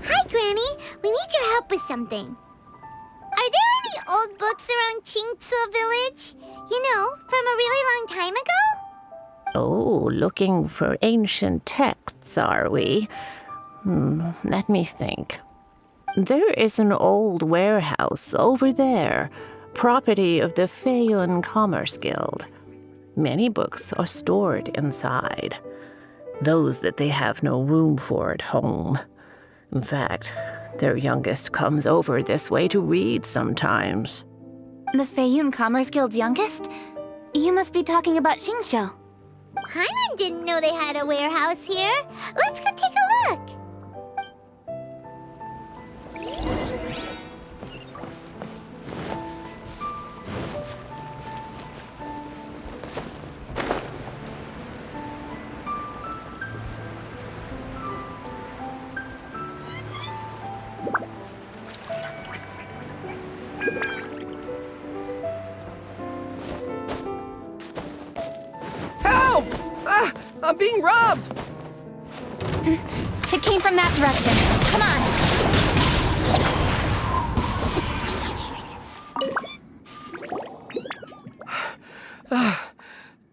Hi, Granny. We need your help with something. Are there any old books around Qingce Village? You know, from a really long time ago? Oh, looking for ancient texts, are we? Let me think. There is an old warehouse over there, property of the Feiyun Commerce Guild. Many books are stored inside, those that they have no room for at home. In fact, their youngest comes over this way to read sometimes. The Feiyun Commerce Guild's youngest? You must be talking about Xingqiu. Paimon didn't know they had a warehouse here. Let's go take a look. Help! I'm being robbed! It came from that direction. Come on!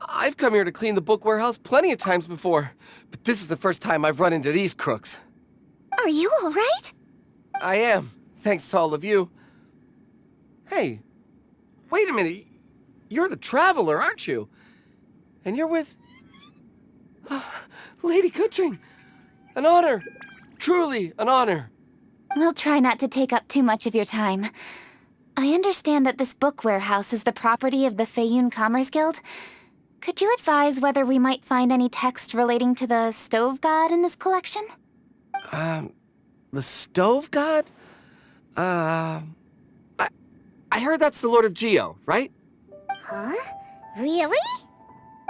I've come here to clean the book warehouse plenty of times before, but this is the first time I've run into these crooks. Are you all right? I am, thanks to all of you. Hey, wait a minute. You're the Traveler, aren't you? And you're with... Lady Kuching. An honor. Truly an honor. We'll try not to take up too much of your time. I understand that this book warehouse is the property of the Feiyun Commerce Guild. Could you advise whether we might find any text relating to the stove god in this collection? The stove god? I heard that's the Lord of Geo, right? Huh? Really?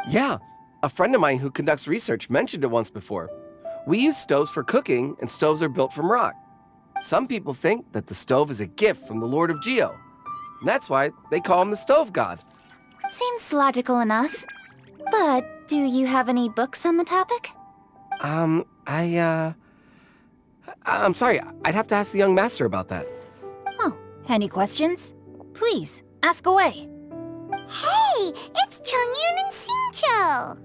Yeah. A friend of mine who conducts research mentioned it once before. We use stoves for cooking, and stoves are built from rock. Some people think that the stove is a gift from the Lord of Geo. And that's why they call him the stove god. Seems logical enough. But do you have any books on the topic? I'm sorry, I'd have to ask the young master about that. Oh, any questions? Please, ask away. Hey, it's Chongyun and Xingqiu.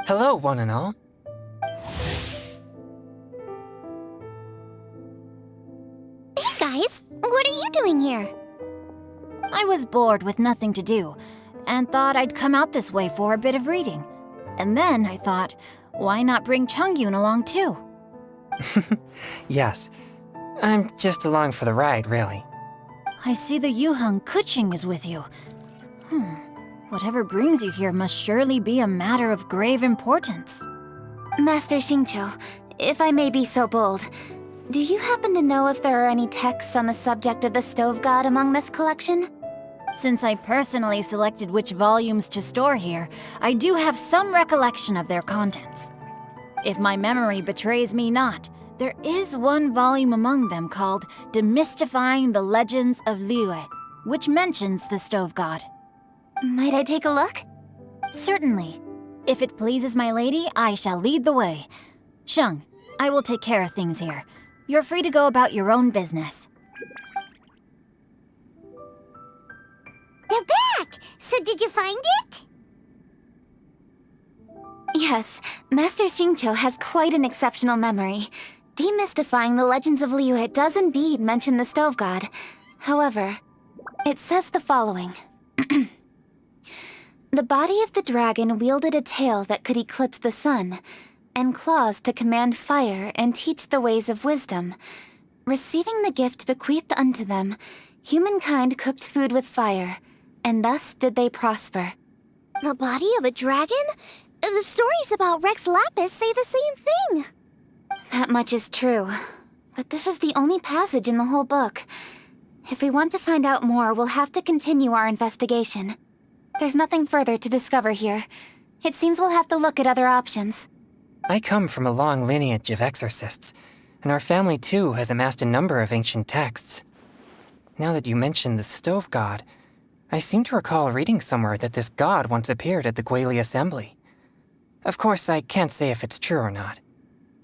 Hello, one and all. Hey guys, what are you doing here? I was bored with nothing to do, and thought I'd come out this way for a bit of reading. And then I thought, why not bring Chongyun along too? Yes. I'm just along for the ride, really. I see the Yuheng Kuching is with you. Whatever brings you here must surely be a matter of grave importance. Master Xingqiu, if I may be so bold, do you happen to know if there are any texts on the subject of the stove god among this collection? Since I personally selected which volumes to store here, I do have some recollection of their contents. If my memory betrays me not, there is one volume among them called Demystifying the Legends of Liyue, which mentions the stove god. Might I take a look? Certainly. If it pleases my lady, I shall lead the way. Sheng, I will take care of things here. You're free to go about your own business. They're back! So did you find it? Yes, Master Xingqiu has quite an exceptional memory. Demystifying the Legends of Liyue does indeed mention the stove god. However, it says the following. The body of the dragon wielded a tail that could eclipse the sun, and claws to command fire and teach the ways of wisdom. Receiving the gift bequeathed unto them, humankind cooked food with fire, and thus did they prosper. The body of a dragon? The stories about Rex Lapis say the same thing. That much is true, but this is the only passage in the whole book. If we want to find out more, we'll have to continue our investigation. There's nothing further to discover here. It seems we'll have to look at other options. I come from a long lineage of exorcists, and our family too has amassed a number of ancient texts. Now that you mention the stove god, I seem to recall reading somewhere that this god once appeared at the Guili Assembly. Of course, I can't say if it's true or not.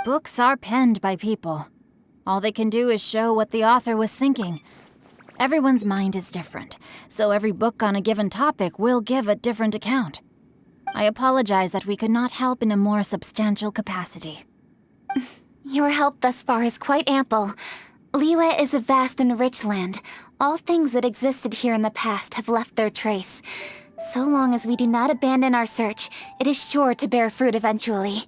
Books are penned by people. All they can do is show what the author was thinking. Everyone's mind is different, so every book on a given topic will give a different account. I apologize that we could not help in a more substantial capacity. Your help thus far is quite ample. Liyue is a vast and rich land. All things that existed here in the past have left their trace. So long as we do not abandon our search, it is sure to bear fruit eventually.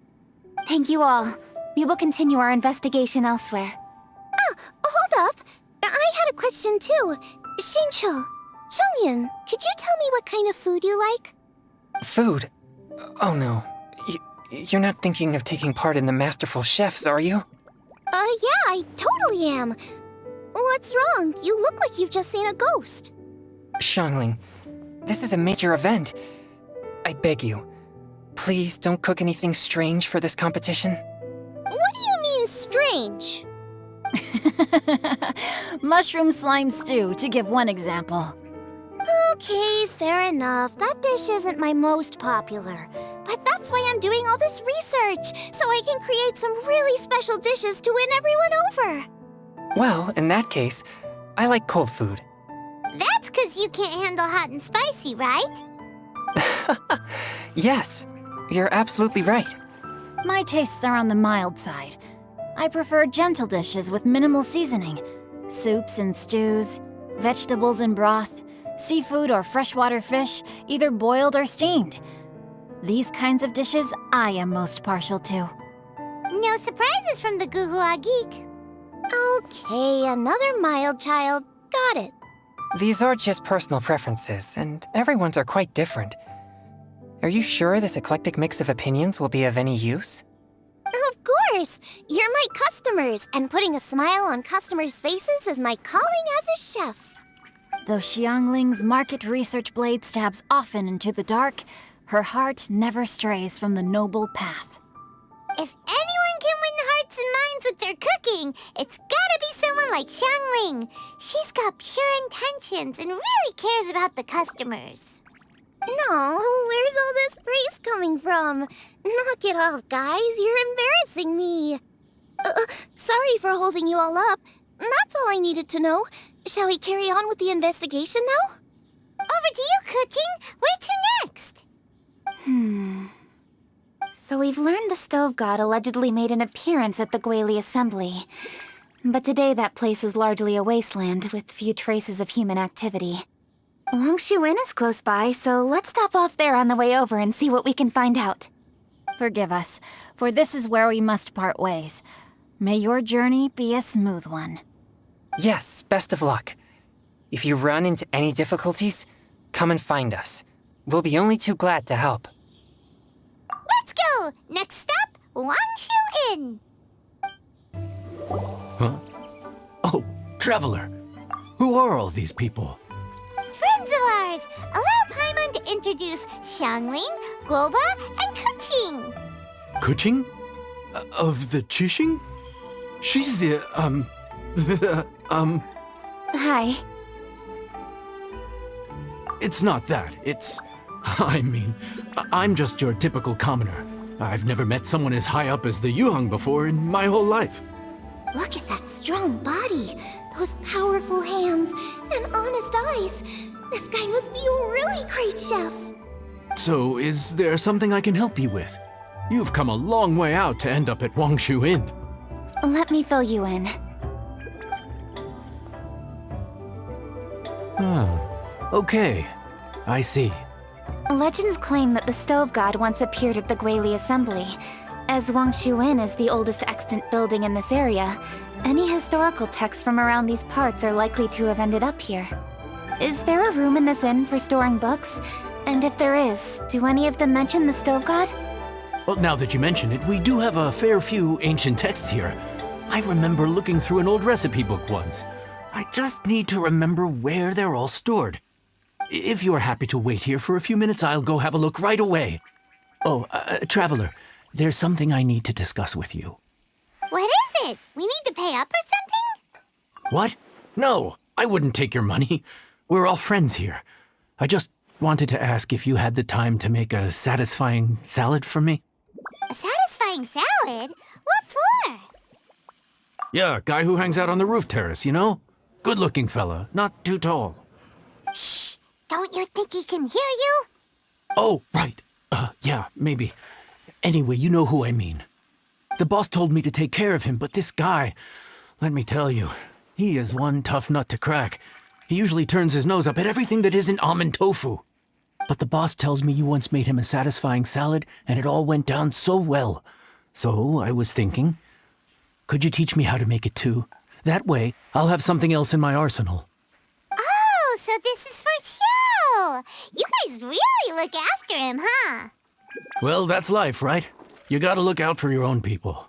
Thank you all. We will continue our investigation elsewhere. Oh, hold up. I had a question too. Shincho, Chongyun, could you tell me what kind of food you like? Food? Oh no. You're not thinking of taking part in the Masterful Chefs, are you? Yeah, I totally am. What's wrong? You look like you've just seen a ghost. Xiangling, this is a major event. I beg you, please don't cook anything strange for this competition. What do you mean, strange? Mushroom slime stew, to give one example. Okay, fair enough. That dish isn't my most popular. But that's why I'm doing all this research, so I can create some really special dishes to win everyone over. Well, in that case, I like cold food. That's 'cause you can't handle hot and spicy, right? Yes, you're absolutely right. My tastes are on the mild side. I prefer gentle dishes with minimal seasoning. Soups and stews, vegetables and broth, seafood or freshwater fish, either boiled or steamed. These kinds of dishes I am most partial to. No surprises from the Guhua Geek. Okay, another mild child. Got it. These are just personal preferences, and everyone's are quite different. Are you sure this eclectic mix of opinions will be of any use? Of course! You're my customers, and putting a smile on customers' faces is my calling as a chef. Though Xiangling's market research blade stabs often into the dark, her heart never strays from the noble path. If anyone can win hearts and minds with their cooking, it's gotta be someone like Xiangling. She's got pure intentions and really cares about the customers. No, where's all this praise coming from? Knock it off, guys. You're embarrassing me. Sorry for holding you all up. That's all I needed to know. Shall we carry on with the investigation now? Over to you, Kuching. Where to next? So we've learned the Stove God allegedly made an appearance at the Guili Assembly. But today that place is largely a wasteland with few traces of human activity. Wangshu Inn is close by, so let's stop off there on the way over and see what we can find out. Forgive us, for this is where we must part ways. May your journey be a smooth one. Yes, best of luck. If you run into any difficulties, come and find us. We'll be only too glad to help. Let's go! Next stop, Wangshu Inn. Huh? Oh, Traveler. Who are all these people? Friends of ours! Allow Paimon to introduce Xiangling, Guoba, and Kuching. Kuching? Of the Chishing? She's Hi. It's not that. I'm just your typical commoner. I've never met someone as high up as the Yuhang before in my whole life. Look at that strong body, those powerful hands, and honest eyes. This guy must be a really great chef. So, is there something I can help you with? You've come a long way out to end up at Wangshu Inn. Let me fill you in. Okay. I see. Legends claim that the Stove God once appeared at the Guili Assembly. As Wangshu Inn is the oldest extant building in this area, any historical texts from around these parts are likely to have ended up here. Is there a room in this inn for storing books? And if there is, do any of them mention the Stove God? Well, now that you mention it, we do have a fair few ancient texts here. I remember looking through an old recipe book once. I just need to remember where they're all stored. If you are happy to wait here for a few minutes, I'll go have a look right away. Oh, Traveler, there's something I need to discuss with you. What is it? We need to pay up or something? What? No, I wouldn't take your money. We're all friends here. I just wanted to ask if you had the time to make a satisfying salad for me. A satisfying salad? What for? Yeah, guy who hangs out on the roof terrace, you know? Good-looking fella, not too tall. Shh! Don't you think he can hear you? Oh, right. Yeah, maybe. Anyway, you know who I mean. The boss told me to take care of him, but this guy, let me tell you, he is one tough nut to crack. He usually turns his nose up at everything that isn't almond tofu. But the boss tells me you once made him a satisfying salad, and it all went down so well. So I was thinking, could you teach me how to make it too? That way, I'll have something else in my arsenal. Oh, so this is for show! You guys really look after him, huh? Well, that's life, right? You gotta look out for your own people.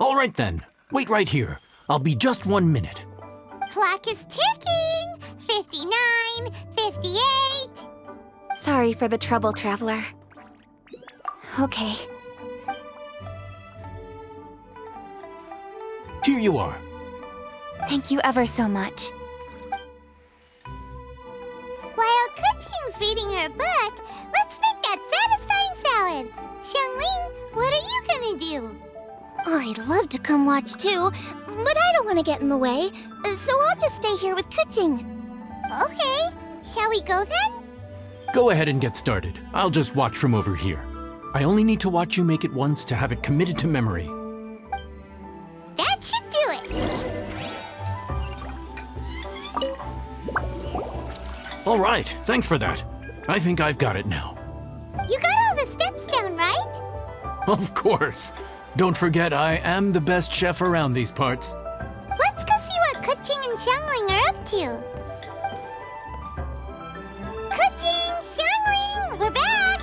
All right then, wait right here. I'll be just 1 minute. Clock is ticking! 59, 58... Sorry for the trouble, Traveler. Okay. Here you are. Thank you ever so much. While Kuching's reading her book, let's make that satisfying salad. Xiangling, what are you gonna do? I'd love to come watch too, but I don't want to get in the way, so I'll just stay here with Kuching. Okay, shall we go then? Go ahead and get started. I'll just watch from over here. I only need to watch you make it once to have it committed to memory. That should do it. All right, thanks for that. I think I've got it now. You got all the steps down, right? Of course. Don't forget, I am the best chef around these parts. Let's go see what Kuching and Xiangling are up to. Kuching, Xiangling, we're back!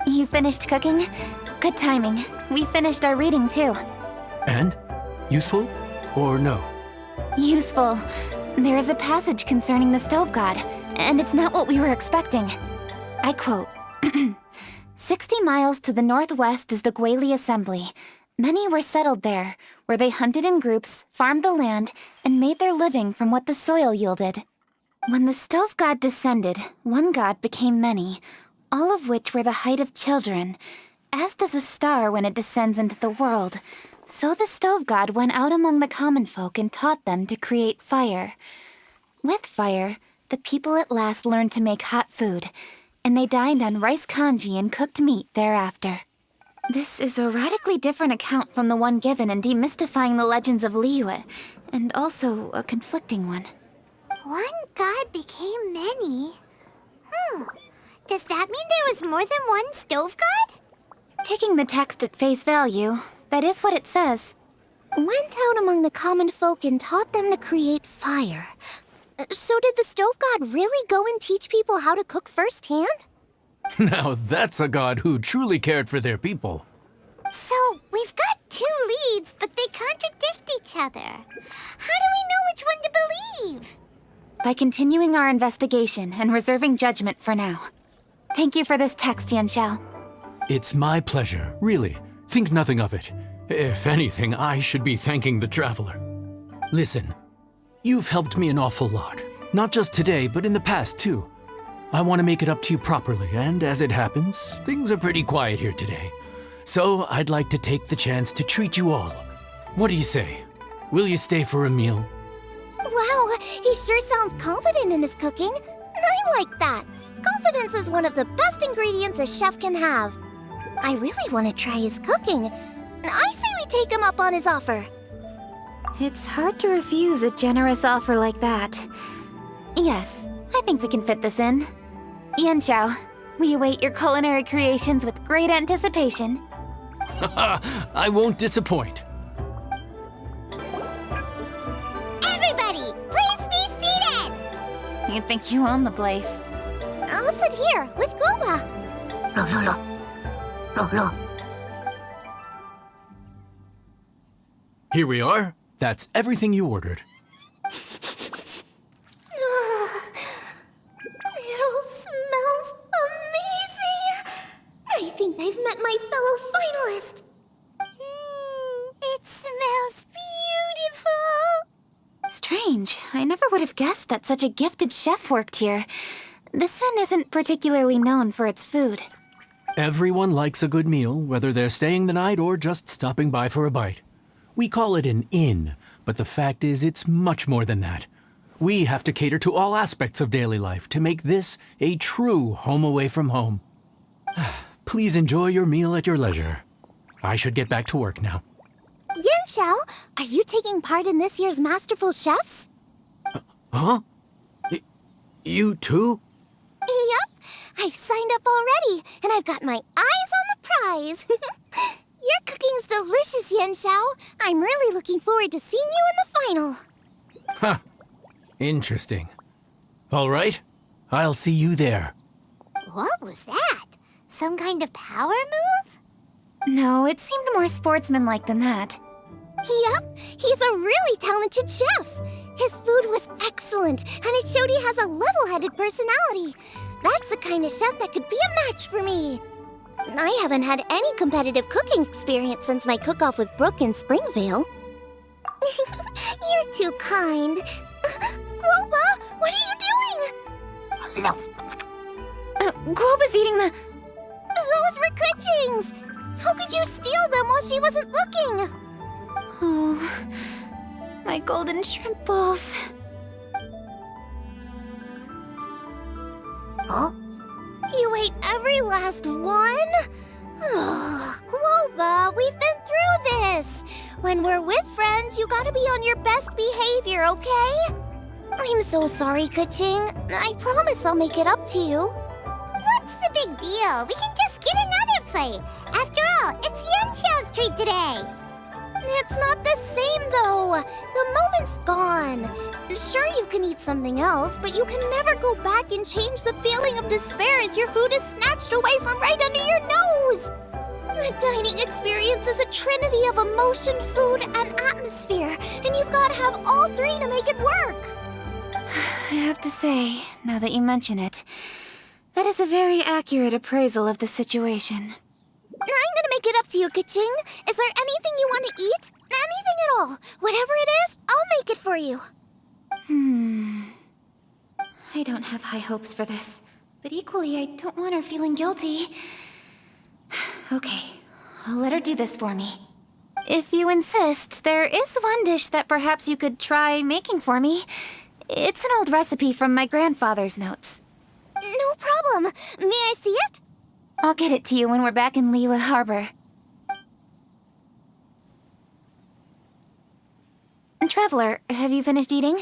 You finished cooking? Good timing. We finished our reading too. And? Useful? Or no? Useful. There is a passage concerning the stove god, and it's not what we were expecting. I quote, 60 miles to the northwest is the Guili Assembly. Many were settled there, where they hunted in groups, farmed the land, and made their living from what the soil yielded. When the stove god descended, one god became many, all of which were the height of children. As does a star when it descends into the world, so the stove god went out among the common folk and taught them to create fire. With fire, the people at last learned to make hot food, and they dined on rice congee and cooked meat thereafter. This is a radically different account from the one given in Demystifying the Legends of Liyue, and also a conflicting one. One god became many. Does that mean there was more than one stove god? Taking the text at face value, that is what it says. Went out among the common folk and taught them to create fire. So did the stove god really go and teach people how to cook firsthand? Now that's a god who truly cared for their people. So, we've got two leads, but they contradict each other. How do we know which one to believe? By continuing our investigation and reserving judgment for now. Thank you for this text, Yanxiao. It's my pleasure, really. Think nothing of it. If anything, I should be thanking the traveler. Listen, you've helped me an awful lot. Not just today, but in the past, too. I want to make it up to you properly, and as it happens, things are pretty quiet here today. So I'd like to take the chance to treat you all. What do you say? Will you stay for a meal? Wow, he sure sounds confident in his cooking. I like that. Confidence is one of the best ingredients a chef can have. I really want to try his cooking. I say we take him up on his offer. It's hard to refuse a generous offer like that. Yes, I think we can fit this in. Yanxiao, we await your culinary creations with great anticipation. I won't disappoint. Everybody, please be seated! You think you own the place. I'll sit here with Guoba. Here we are. That's everything you ordered. It all smells amazing. I think I've met my fellow finalist. It smells beautiful. Strange. I never would have guessed that such a gifted chef worked here. This inn isn't particularly known for its food. Everyone likes a good meal, whether they're staying the night or just stopping by for a bite. We call it an inn, but the fact is it's much more than that. We have to cater to all aspects of daily life to make this a true home away from home. Please enjoy your meal at your leisure. I should get back to work now. Yanxiao, are you taking part in this year's Masterful Chefs? Huh? You too? Yep, I've signed up already, and I've got my eyes on the prize. Your cooking's delicious, Yanxiao. I'm really looking forward to seeing you in the final. Huh. Interesting. All right, I'll see you there. What was that? Some kind of power move? No, it seemed more sportsmanlike than that. Yep, he's a really talented chef. His food was excellent, and it showed he has a level-headed personality. That's the kind of chef that could be a match for me. I haven't had any competitive cooking experience since my cook-off with Brooke in Springvale. You're too kind. Guoba, what are you doing? Guoba's eating the... Those were Kuching's! How could you steal them while she wasn't looking? Oh, my golden shrimp balls. Huh? You ate every last one? Oh, Guoba, we've been through this. When we're with friends, you gotta be on your best behavior, okay? I'm so sorry, Kuching. I promise I'll make it up to you. What's the big deal? We can just get another plate. After all, it's Yanxiao's treat today. It's not the same, though. The moment's gone. Sure, you can eat something else, but you can never go back and change the feeling of despair as your food is snatched away from right under your nose. The dining experience is a trinity of emotion, food, and atmosphere, and you've got to have all three to make it work. I have to say, now that you mention it, that is a very accurate appraisal of the situation. I'm gonna make it up to you, Kuching. Is there anything you want to eat? Anything at all. Whatever it is, I'll make it for you. I don't have high hopes for this, but equally I don't want her feeling guilty. Okay, I'll let her do this for me. If you insist, there is one dish that perhaps you could try making for me. It's an old recipe from my grandfather's notes. No problem. May I see it? I'll get it to you when we're back in Liyue Harbor. Traveler, have you finished eating?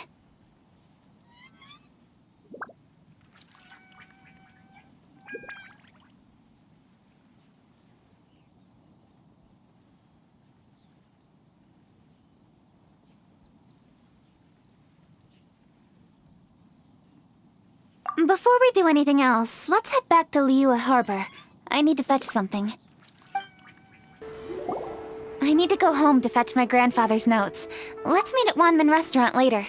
Before we do anything else, let's head back to Liyue Harbor. I need to fetch something. I need to go home to fetch my grandfather's notes. Let's meet at Wanmin Restaurant later.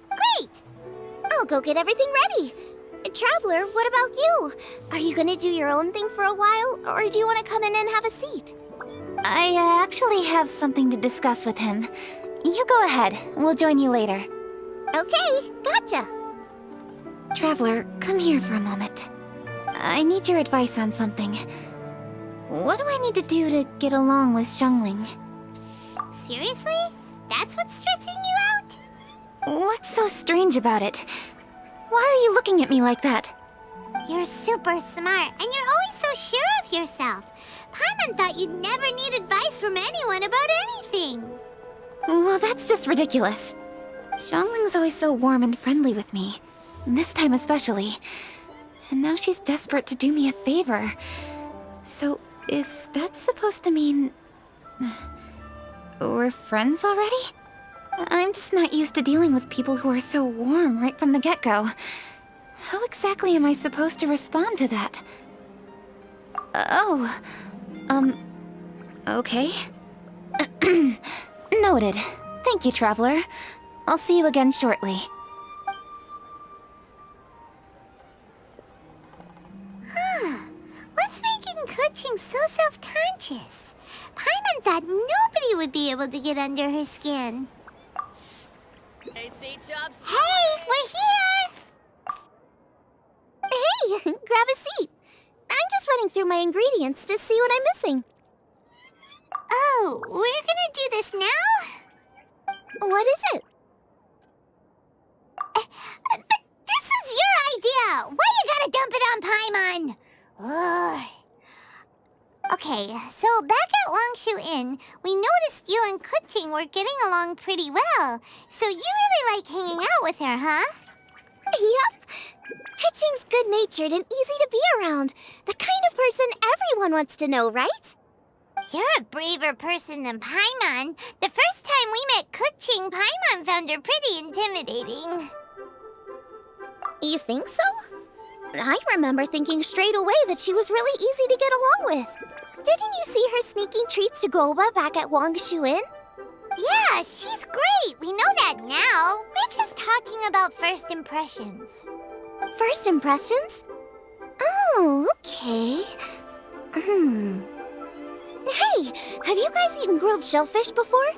Great! I'll go get everything ready. Traveler, what about you? Are you gonna do your own thing for a while, or do you want to come in and have a seat? I actually have something to discuss with him. You go ahead. We'll join you later. Okay, gotcha. Traveler, come here for a moment. I need your advice on something. What do I need to do to get along with Xiangling? Seriously? That's what's stressing you out? What's so strange about it? Why are you looking at me like that? You're super smart, and you're always so sure of yourself. Paimon thought you'd never need advice from anyone about anything. Well, that's just ridiculous. Xiangling's always so warm and friendly with me. This time especially. And now she's desperate to do me a favor. So, is that supposed to mean... we're friends already? I'm just not used to dealing with people who are so warm right from the get-go. How exactly am I supposed to respond to that? Okay. Noted. Thank you, Traveler. I'll see you again shortly. What's making Kuching so self-conscious? Paimon thought nobody would be able to get under her skin. Tasty chops. Hey, we're here! Hey, grab a seat. I'm just running through my ingredients to see what I'm missing. Oh, we're gonna do this now? What is it? But this is your idea! Why you gotta dump it on Paimon? Ugh. Okay, so back at Longshu Inn, we noticed you and Kuching were getting along pretty well. So you really like hanging out with her, huh? Yep. Kuching's good-natured and easy to be around. The kind of person everyone wants to know, right? You're a braver person than Paimon. The first time we met Kuching, Paimon found her pretty intimidating. You think so? I remember thinking straight away that she was really easy to get along with. Didn't you see her sneaking treats to Goba back at Longshu Inn? Yeah, she's great. We know that now. We're just talking about first impressions. First impressions? Oh, okay. Hey, have you guys eaten grilled shellfish before?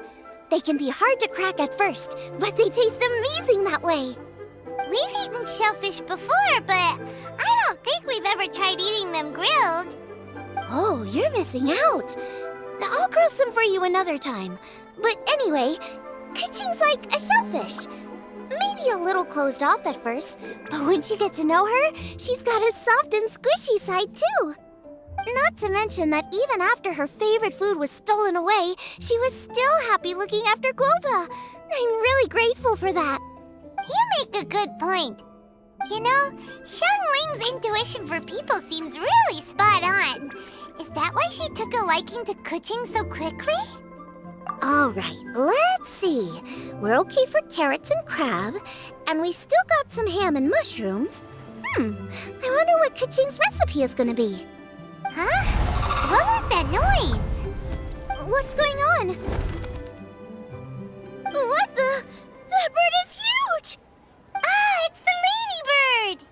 They can be hard to crack at first, but they taste amazing that way. We've eaten shellfish before, but I don't think we've ever tried eating them grilled. Oh, you're missing out. I'll grill some for you another time. But anyway, Kuching's like a shellfish. Maybe a little closed off at first, but once you get to know her, she's got a soft and squishy side too. Not to mention that even after her favorite food was stolen away, she was still happy looking after Guoba. I'm really grateful for that. You make a good point. You know, Xiangling's intuition for people seems really spot on. Is that why she took a liking to Kuching so quickly? All right, let's see. We're okay for carrots and crab, and we still got some ham and mushrooms. I wonder what Kuching's recipe is gonna be. Huh? What was that noise? What's going on? What the? That bird is huge! Ah, it's the ladybird!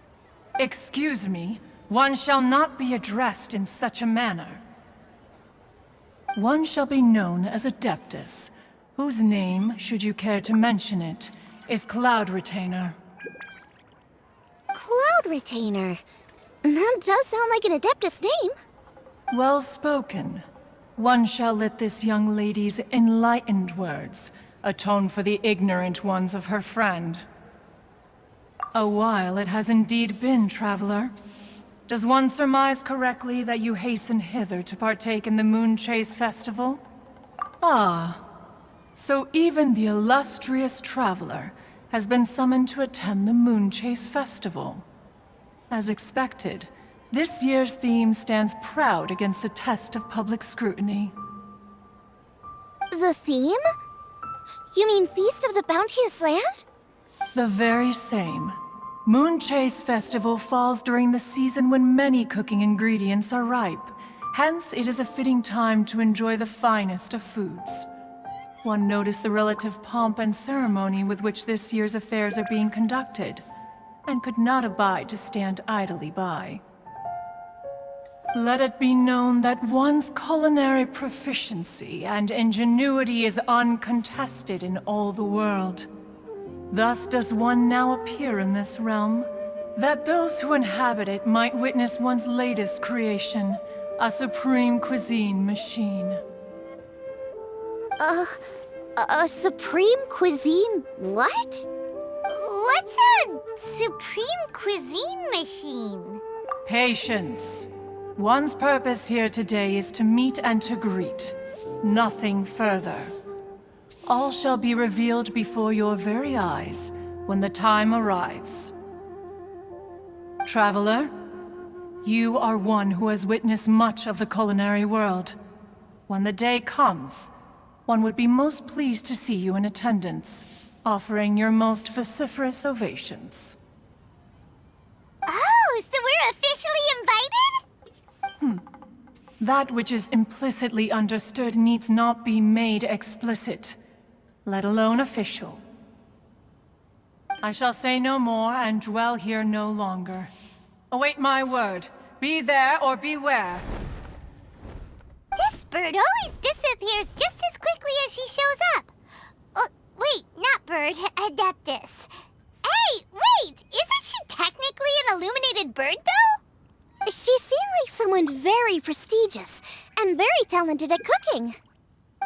Excuse me, one shall not be addressed in such a manner. One shall be known as Adeptus, whose name, should you care to mention it, is Cloud Retainer. Cloud Retainer. That does sound like an Adeptus name. Well spoken. One shall let this young lady's enlightened words atone for the ignorant ones of her friend. A while it has indeed been, traveler. Does one surmise correctly that you hasten hither to partake in the Moon Chase Festival? Ah, so even the illustrious traveler has been summoned to attend the Moon Chase Festival. As expected, this year's theme stands proud against the test of public scrutiny. The theme? You mean Feast of the Bounteous Land? The very same. Moon Chase Festival falls during the season when many cooking ingredients are ripe. Hence, it is a fitting time to enjoy the finest of foods. One noticed the relative pomp and ceremony with which this year's affairs are being conducted, and could not abide to stand idly by. Let it be known that one's culinary proficiency and ingenuity is uncontested in all the world. Thus does one now appear in this realm, that those who inhabit it might witness one's latest creation, a supreme cuisine machine. A supreme cuisine what? What's a supreme cuisine machine? Patience. One's purpose here today is to meet and to greet. Nothing further. All shall be revealed before your very eyes when the time arrives. Traveler, you are one who has witnessed much of the culinary world. When the day comes, one would be most pleased to see you in attendance, offering your most vociferous ovations. Oh, so we're officially invited? That which is implicitly understood needs not be made explicit, let alone official. I shall say no more and dwell here no longer. Await my word. Be there or beware. This bird always disappears just as quickly as she shows up. Wait, not bird, Adeptus. Hey, wait! Isn't she technically an illuminated bird, though? She seemed like contagious and very talented at cooking.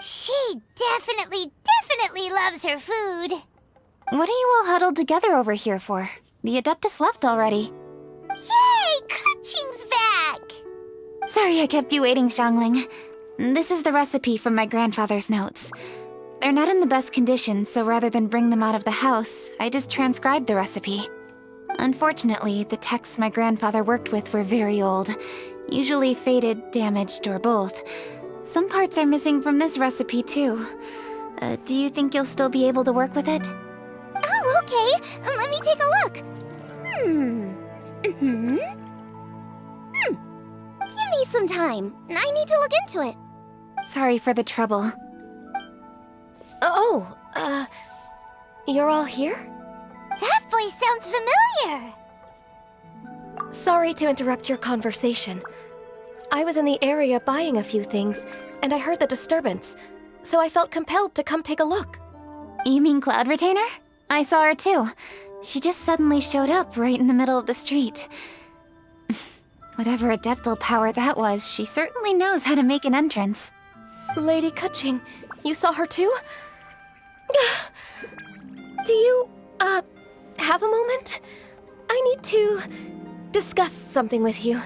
She definitely loves her food. What are you all huddled together over here for? The Adeptus left already. Yay! Kaching's back! Sorry I kept you waiting, Xiangling. This is the recipe from my grandfather's notes. They're not in the best condition, so rather than bring them out of the house, I just transcribed the recipe. Unfortunately, the texts my grandfather worked with were very old, usually faded, damaged, or both. Some parts are missing from this recipe, too. Do you think you'll still be able to work with it? Oh, okay. Let me take a look. Give me some time. I need to look into it. Sorry for the trouble. You're all here? That voice sounds familiar. Sorry to interrupt your conversation. I was in the area buying a few things, and I heard the disturbance, so I felt compelled to come take a look. You mean Cloud Retainer? I saw her too. She just suddenly showed up right in the middle of the street. Whatever adeptal power that was, she certainly knows how to make an entrance. Lady Kaching, you saw her too? Do you, have a moment? I need to discuss something with you.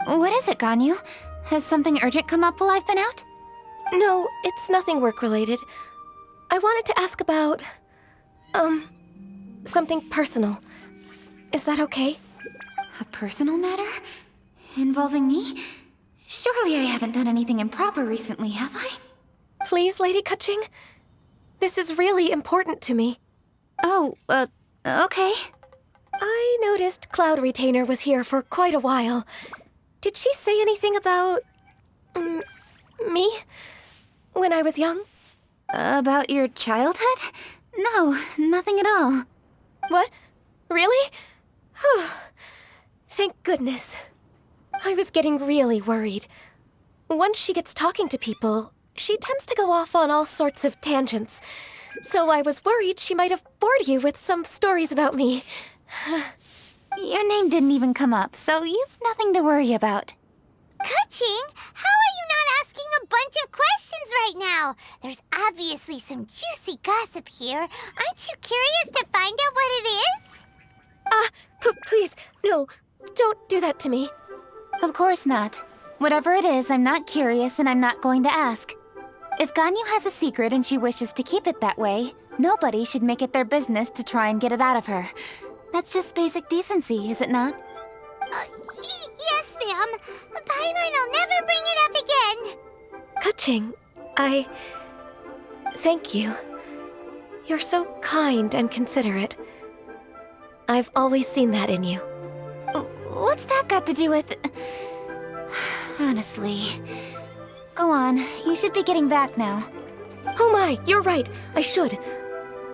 What is it, Ganyu? Has something urgent come up while I've been out? No, it's nothing work-related. I wanted to ask about, something personal. Is that okay? A personal matter? Involving me? Surely I haven't done anything improper recently, have I? Please, Lady Kaching? This is really important to me. Oh, okay. I noticed Cloud Retainer was here for quite a while. Did she say anything about... me? When I was young? About your childhood? No, nothing at all. What? Really? Whew. Thank goodness. I was getting really worried. Once she gets talking to people, she tends to go off on all sorts of tangents. So I was worried she might have bored you with some stories about me. Your name didn't even come up, so you've nothing to worry about. Kaching, how are you not asking a bunch of questions right now? There's obviously some juicy gossip here. Aren't you curious to find out what it is? Please, no, don't do that to me. Of course not. Whatever it is, I'm not curious and I'm not going to ask. If Ganyu has a secret and she wishes to keep it that way, nobody should make it their business to try and get it out of her. That's just basic decency, is it not? Yes, ma'am. Paimon will never bring it up again. Kaching, thank you. You're so kind and considerate. I've always seen that in you. What's that got to do with... Honestly. Go on, you should be getting back now. Oh my, you're right, I should.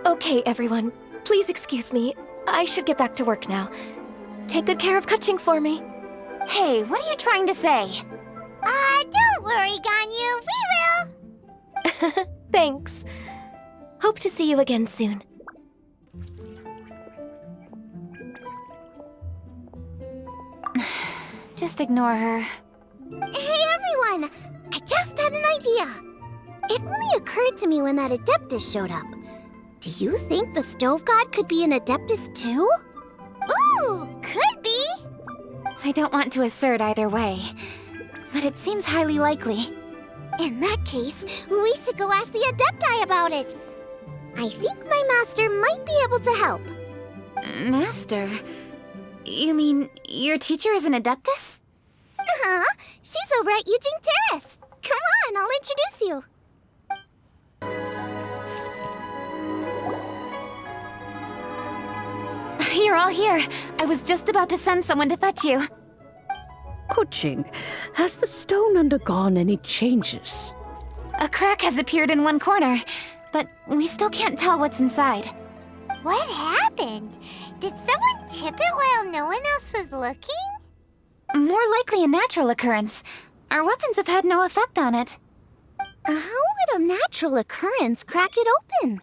Okay, everyone, please excuse me. I should get back to work now. Take good care of Kaching for me. Hey, what are you trying to say? Don't worry, Ganyu, we will. Thanks. Hope to see you again soon. Just ignore her. Hey, everyone! I just had an idea. It only occurred to me when that Adeptus showed up. Do you think the Stove God could be an Adeptus too? Ooh, could be. I don't want to assert either way, but it seems highly likely. In that case, we should go ask the Adepti about it. I think my master might be able to help. Master? You mean your teacher is an Adeptus? Uh-huh. She's over at Yujing Terrace. Come on, I'll introduce you. You're all here. I was just about to send someone to fetch you. Kaching, has the stone undergone any changes? A crack has appeared in one corner, but we still can't tell what's inside. What happened? Did someone chip it while no one else was looking? More likely a natural occurrence. Our weapons have had no effect on it. How would a natural occurrence crack it open?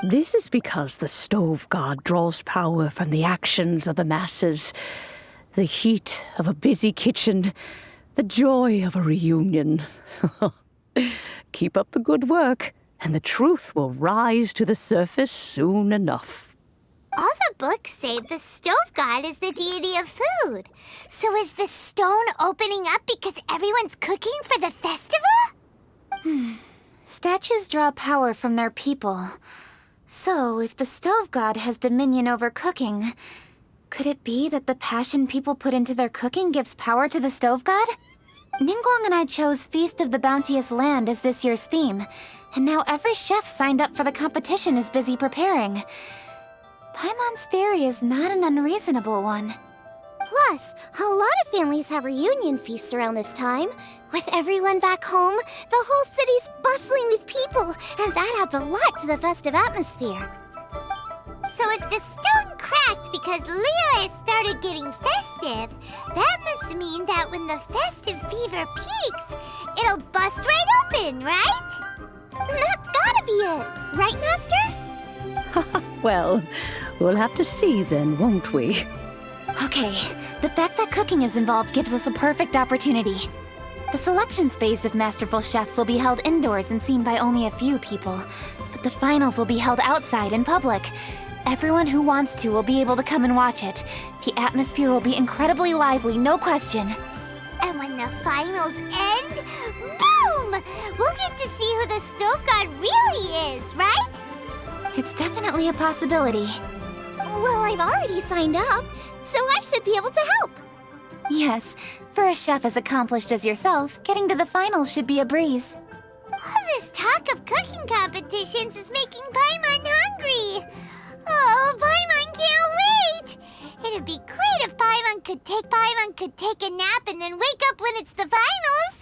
This is because the Stove God draws power from the actions of the masses, the heat of a busy kitchen, The joy of a reunion. Keep up the good work, and the truth will rise to the surface soon enough. All the books say the stove god is the deity of food. So is the stone opening up because everyone's cooking for the festival? Statues draw power from their people. So, if the stove god has dominion over cooking, could it be that the passion people put into their cooking gives power to the stove god? Ningguang and I chose Feast of the Bounteous Land as this year's theme, and now every chef signed up for the competition is busy preparing. Paimon's theory is not an unreasonable one. Plus, a lot of families have reunion feasts around this time. With everyone back home, the whole city's bustling with people, and that adds a lot to the festive atmosphere. So if the stone cracked because Leo has started getting festive, that must mean that when the festive fever peaks, it'll bust right open, right? That's gotta be it, right, Master? Well, we'll have to see then, won't we? Okay, the fact that cooking is involved gives us a perfect opportunity. The selections phase of masterful chefs will be held indoors and seen by only a few people, but the finals will be held outside in public. Everyone who wants to will be able to come and watch it. The atmosphere will be incredibly lively, no question. And when the finals end, boom! We'll get to see who the stove god really is, right? It's definitely a possibility. Well, I've already signed up, so I should be able to help. Yes, for a chef as accomplished as yourself, getting to the finals should be a breeze. All this talk of cooking competitions is making Paimon hungry. Oh, Paimon can't wait! It'd be great if Paimon could take a nap and then wake up when it's the finals.